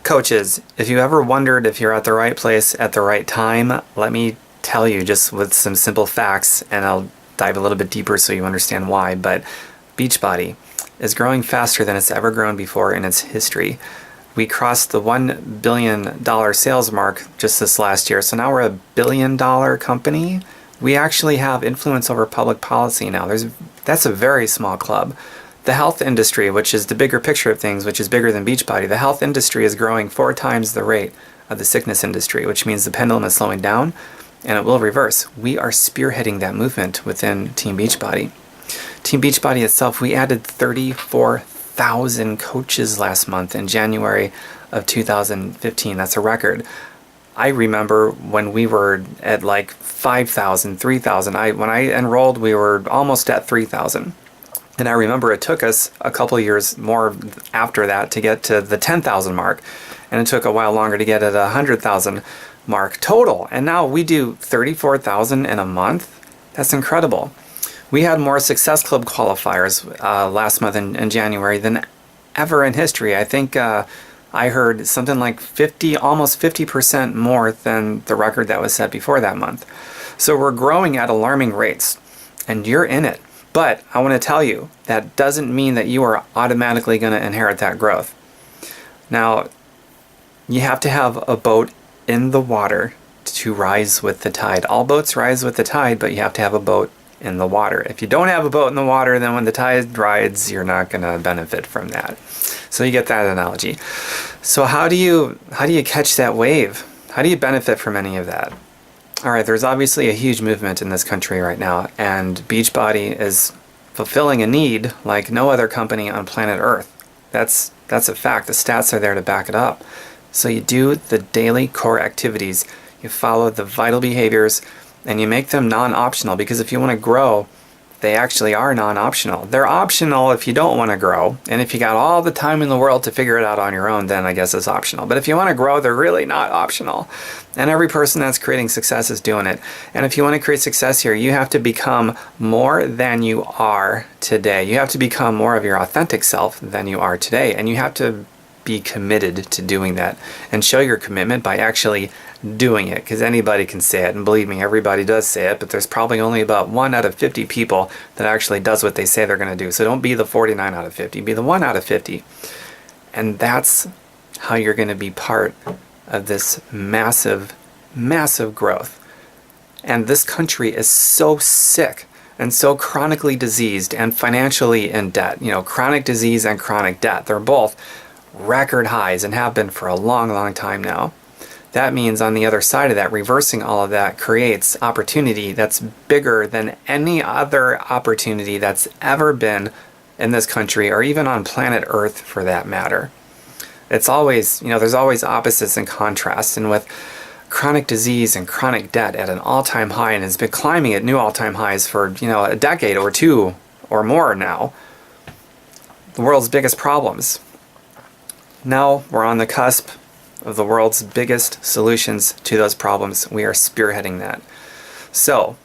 Coaches, if you ever wondered if you're at the right place at the right time, let me tell you just with some simple facts, and I'll dive a little bit deeper so you understand why. But Beachbody is growing faster than it's ever grown before in its history. We crossed the $1 billion sales mark just this last year, so now we're a $1 billion company. We actually have influence over public policy now. That's a very small club. The health industry, which is the bigger picture of things, which is bigger than Beachbody, the health industry is growing 4 times the rate of the sickness industry, which means the pendulum is slowing down and it will reverse. We are spearheading that movement within Team Beachbody. Team Beachbody itself, we added 34,000 coaches last month in January of 2015. That's a record. I remember when we were at like 5,000, 3,000. When I enrolled, we were almost at 3,000. And I remember it took us a couple years more after that to get to the 10,000 mark. And it took a while longer to get at 100,000 mark total. And now we do 34,000 in a month. That's incredible. We had more Success Club qualifiers last month in January than ever in history. I think I heard something like almost 50% more than the record that was set before that month. So we're growing at alarming rates, and you're in it. But I want to tell you, that doesn't mean that you are automatically going to inherit that growth. Now, you have to have a boat in the water to rise with the tide. All boats rise with the tide, but you have to have a boat in the water. If you don't have a boat in the water, then when the tide rides, you're not going to benefit from that. So you get that analogy. So how do you catch that wave? How do you benefit from any of that? All right, there's obviously a huge movement in this country right now, and Beachbody is fulfilling a need like no other company on planet Earth. That's a fact. The stats are there to back it up. So you do the daily core activities, you follow the vital behaviors, and you make them non-optional, because if you want to grow, they actually are non-optional. They're optional if you don't want to grow, and if you got all the time in the world to figure it out on your own, then I guess it's optional. But if you want to grow, they're really not optional. And every person that's creating success is doing it. And if you want to create success here, you have to become more than you are today. You have to become more of your authentic self than you are today. And you have to be committed to doing that, and show your commitment by actually doing it, because anybody can say it, and believe me, everybody does say it, but there's probably only about 1 out of 50 people that actually does what they say they're going to do. So don't be the 49 out of 50, be the 1 out of 50. And that's how you're going to be part of this massive, massive growth. And this country is so sick and so chronically diseased and financially in debt. You know, chronic disease and chronic debt, they're both record highs and have been for a long, long time now. That means on the other side of that, reversing all of that creates opportunity that's bigger than any other opportunity that's ever been in this country, or even on planet Earth for that matter. It's always, there's always opposites and contrasts. And with chronic disease and chronic debt at an all-time high, and has been climbing at new all-time highs for, a decade or two or more now, the world's biggest problems. Now we're on the cusp of the world's biggest solutions to those problems. We are spearheading that. So,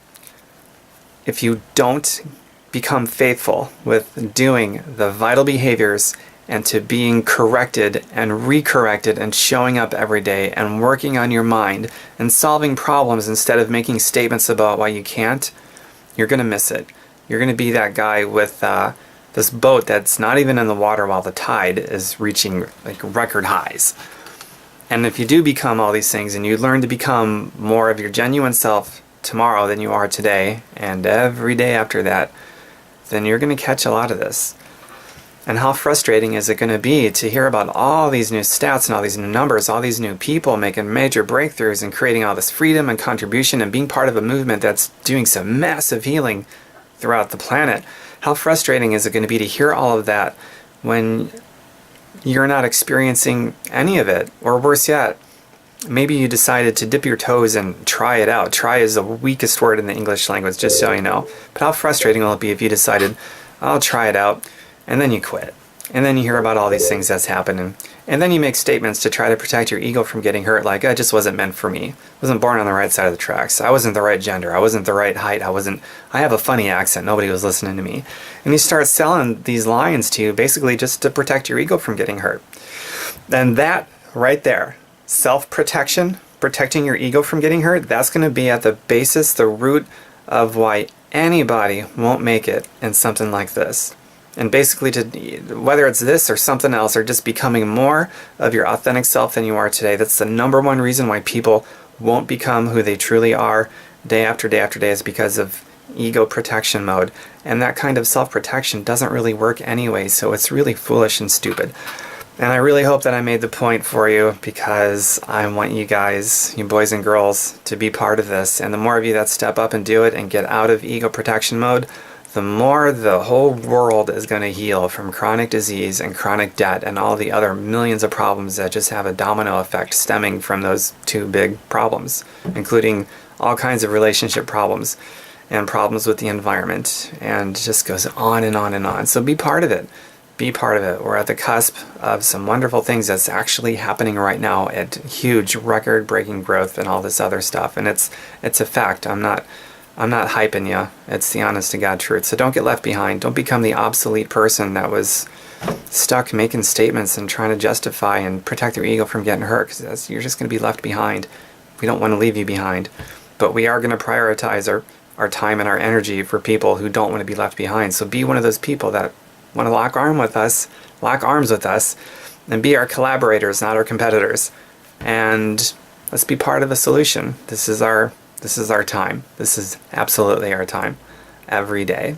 if you don't become faithful with doing the vital behaviors and to being corrected and recorrected and showing up every day and working on your mind and solving problems instead of making statements about why you can't, you're going to miss it. You're going to be that guy with this boat that's not even in the water while the tide is reaching like record highs. And if you do become all these things, and you learn to become more of your genuine self tomorrow than you are today, and every day after that, then you're going to catch a lot of this. And how frustrating is it going to be to hear about all these new stats and all these new numbers, all these new people making major breakthroughs and creating all this freedom and contribution and being part of a movement that's doing some massive healing throughout the planet. How frustrating is it going to be to hear all of that when you're not experiencing any of it? Or worse yet, maybe you decided to dip your toes and try it out. Try is the weakest word in the English language, just so you know. But how frustrating will it be if you decided, I'll try it out, and then you quit. And then you hear about all these things that's happening. And then you make statements to try to protect your ego from getting hurt, like, I just wasn't meant for me. I wasn't born on the right side of the tracks. I wasn't the right gender. I wasn't the right height. I have a funny accent. Nobody was listening to me. And you start selling these lines to you basically just to protect your ego from getting hurt. And that right there, self-protection, protecting your ego from getting hurt, that's going to be at the basis, the root of why anybody won't make it in something like this. And basically, whether it's this or something else, or just becoming more of your authentic self than you are today, that's the number one reason why people won't become who they truly are day after day after day, is because of ego protection mode. And that kind of self-protection doesn't really work anyway, so it's really foolish and stupid. And I really hope that I made the point for you, because I want you guys, you boys and girls, to be part of this. And the more of you that step up and do it and get out of ego protection mode, the more the whole world is going to heal from chronic disease and chronic debt and all the other millions of problems that just have a domino effect stemming from those two big problems, including all kinds of relationship problems and problems with the environment, and just goes on and on and on. So be part of it. Be part of it. We're at the cusp of some wonderful things that's actually happening right now at huge record-breaking growth and all this other stuff. And it's a fact. I'm not hyping you. It's the honest to God truth. So don't get left behind. Don't become the obsolete person that was stuck making statements and trying to justify and protect your ego from getting hurt, because you're just going to be left behind. We don't want to leave you behind. But we are going to prioritize our time and our energy for people who don't want to be left behind. So be one of those people that want to lock arms with us, and be our collaborators, not our competitors. And let's be part of the solution. This is our time. This is absolutely our time every day.